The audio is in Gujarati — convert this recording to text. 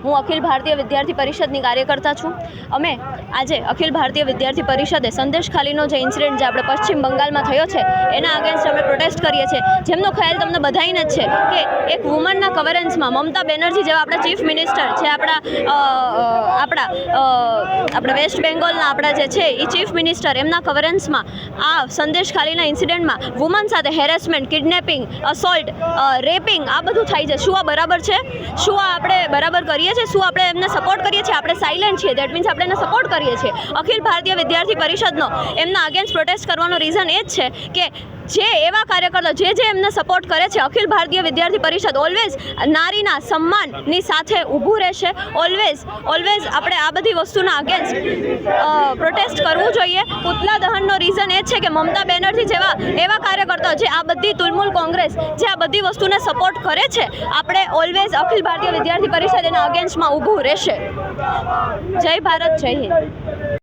હું અખિલ ભારતીય વિદ્યાર્થી પરિષદની કાર્યકર્તા છું। અમે આજે અખિલ ભારતીય વિદ્યાર્થી પરિષદે સંદેશ ખાલીનો જે ઇન્સિડન્ટ જે આપણે પશ્ચિમ બંગાળમાં થયો છે એના અગેન્સ્ટ અમે પ્રોટેસ્ટ કરીએ છીએ, જેમનો ખ્યાલ તમને બધાઈને જ છે કે એક વુમનના કવરન્સમાં મમતા બેનર્જી જેવા આપણા ચીફ મિનિસ્ટર છે, આપણા વેસ્ટ બેંગોલના આપણા જે છે એ ચીફ મિનિસ્ટર, એમના કવરન્સમાં આ સંદેશ ખાલીના ઇન્સિડન્ટમાં વુમન સાથે હેરેસમેન્ટ, કિડનેપિંગ, અસોલ્ટ, રેપિંગ આ બધું થાય છે। શું આ બરાબર છે? શું આ આપણે બરાબર કરીએ છીએ? શું આપણે એમને સપોર્ટ કરીએ છીએ? આપણે સાયલેન્ટ છીએ, દેટ મીન્સ આપણે એને સપોર્ટ કરીએ છીએ। અખિલ ભારતીય વિદ્યાર્થી પરિષદનો એમના અગેન્સ્ટ પ્રોટેસ્ટ કરવાનો રીઝન એ જ છે કે જે એવા કાર્યકર્તા જે એમને સપોર્ટ કરે છે, અખિલ ભારતીય વિદ્યાર્થી પરિષદ ઓલવેઝ નારીના સન્માનની સાથે ઊભું રહેશે। ઓલવેઝ આપણે આ બધી વસ્તુના અગેન્સ્ટ પ્રોટેસ્ટ કરવું જોઈએ। પુતલા દહનનો રીઝન એ છે કે મમતા બેનર્જી જેવા એવા કાર્યકર્તા જે આ બધી તુલમુલ કોંગ્રેસ જે આ બધી વસ્તુને સપોર્ટ કરે છે, આપણે ઓલવેઝ અખિલ ભારતીય વિદ્યાર્થી પરિષદ એના અગેન્સ્ટમાં ઊભું રહેશે। જય ભારત, જય હિન્દ।